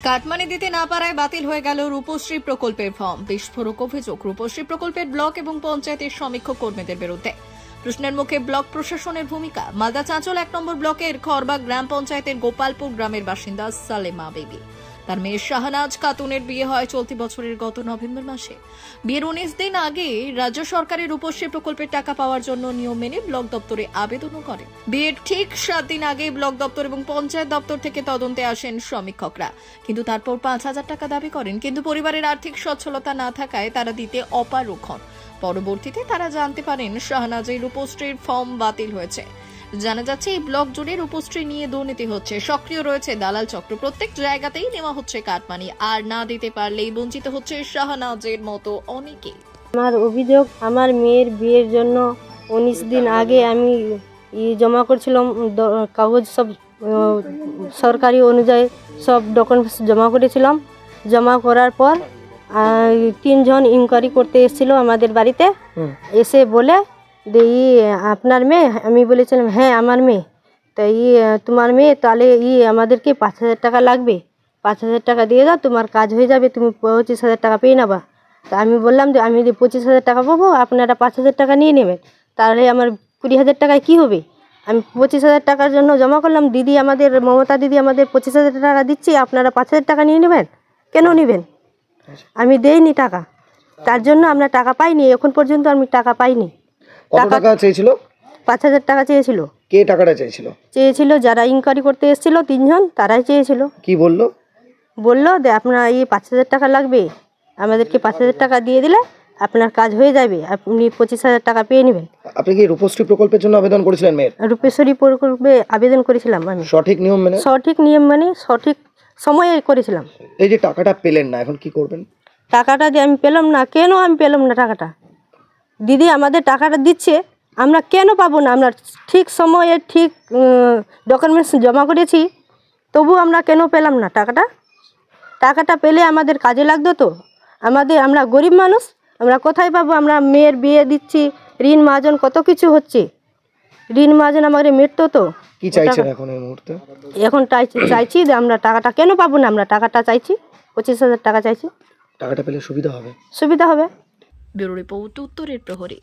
Cut money দিতে না পারায় বাতিল হয়ে গেল রূপশ্রী প্রকল্পের ফর্ম। বিস্ফোরক অভিযোগ রূপশ্রী প্রকল্পের ব্লক এবং পঞ্চায়েতের সমীক্ষক কর্মীদের বিরুদ্ধে। প্রশ্নের মুখে ব্লক প্রশাসনের ভূমিকা। মালদা চাঁচল ১ নম্বর ব্লকের খড়বা গ্রাম পঞ্চায়েতের গোপালপুর গ্রামের বাসিন্দা সালেমা বেবি। তার মেয়ে শাহনাজ খাতুনের বিয়ে হয় চলতি বছরের গত নভেম্বর মাসে। বিয়ের ১৯ দিন আগে রাজ্য সরকারের রূপশ্রী প্রকল্পের টাকা পাওয়ার জন্য নিয়ম মেনে ব্লক দপ্তরে আবেদনও করে। বিয়ের ঠিক ৭ দিন আগে ব্লক দপ্তর এবং পঞ্চায়েত দপ্তর থেকে তদন্তে আসেন সমীক্ষকরা, কিন্তু তারপর ৫,০০০ টাকা দাবি করেন। কিন্তু পরিবারের আর্থিক সচ্ছলতা না থাকায় তারা দিতে অপারগ হন। পরবর্তীতে তারা জানতে পারেন শাহনাজের রূপশ্রীর ফর্ম বাতিল হয়েছে। জানা যাচ্ছে এই ব্লক জুড়ে রূপশ্রী নিয়ে দুর্নীতি হচ্ছে, সক্রিয় রয়েছে দালাল চক্র। প্রত্যেক জায়গাতেই নেওয়া হচ্ছে কাটমানি, আর না দিতে পারলেই বঞ্চিত হচ্ছে শাহনাজের মতো অনেকে। আমার অভিযোগ, আমার মেয়ের বিয়ের জন্য ১৯ দিন আগে আমি জমা করছিলাম কাগজ, সব সরকারি অনুযায়ী সব ডকুমেন্টস জমা করেছিলাম। জমা করার পর ৩ জন ইনকোয়ারি করতে এসেছিল আমাদের বাড়িতে। এসে বলে আপনার মেয়ে? আমি বলেছিলাম হ্যাঁ আমার মেয়ে। তো তোমার মেয়ে, তাহলে আমাদেরকে ৫,০০০ টাকা লাগবে, ৫,০০০ টাকা দিয়ে দাও, তোমার কাজ হয়ে যাবে, তুমি ২৫,০০০ টাকা পেয়ে নেবা। তা আমি বললাম যে আমি যদি ২৫,০০০ টাকা পাবো, আপনারা ৫,০০০ টাকা নিয়ে নেবেন, তাহলে আমার ২০,০০০ টাকায় কী হবে? আমি ২৫,০০০ টাকার জন্য জমা করলাম। দিদি আমাদের, মমতা দিদি আমাদের ২৫,০০০ টাকা দিচ্ছি, আপনারা ৫,০০০ টাকা নিয়ে নেবেন। কেন নেবেন? আমি দেইনি টাকা, তার জন্য আমরা টাকা পাইনি। এখন পর্যন্ত আমি টাকা পাইনি। কত টাকা চেয়েছিল? ৫,০০০ টাকা চেয়েছিল। কে টাকাটা চেয়েছিল? চেয়েছিল যারা ইনকোয়ারি করতে এসেছিল ৩ জন, তারাই চেয়েছিল। কি বললো? বললো যে আপনার ৫,০০০ টাকা লাগবে, আমাদেরকে ৫,০০০ টাকা দিয়ে দিলে আপনার কাজ হয়ে যাবে, আপনি ২৫,০০০ টাকা পেয়ে নেবেন। আপনি কি রূপশ্রী প্রকল্পের জন্য আবেদন করেছিলেন মেয়ের? রূপশ্রী প্রকল্পে আবেদন করেছিলাম আমি, সঠিক নিয়ম মেনে? সঠিক নিয়ম মানে সঠিক সময়ে করেছিলাম। এই যে টাকাটা পেলেন না, এখন কি করবেন? টাকাটা যে আমি পেলাম না, কেন আমি পেলাম না টাকাটা? দিদি আমাদের টাকাটা দিচ্ছে, আমরা কেন পাবো না? আমরা ঠিক সময়ে ঠিক ডকুমেন্টস জমা করেছি, তবু আমরা কেন পেলাম না টাকাটা? টাকাটা পেলে আমাদের কাজে লাগতো তো। আমরা গরিব মানুষ, আমরা কোথায় পাবো? আমরা মেয়ের বিয়ে দিচ্ছি, ঋণ মাজন কত কিছু হচ্ছে, ঋণ মাজন আমাদের মিটতো তো। কি চাইছেন এখন এই মুহূর্তে? এখন চাইছি যে আমরা টাকাটা কেন পাবো না? আমরা টাকাটা চাইছি, ২৫,০০০ টাকা চাইছি। টাকাটা পেলে সুবিধা হবে? সুবিধা হবে। ব্যুরো রিপোর্ট, উত্তরের প্রহরী।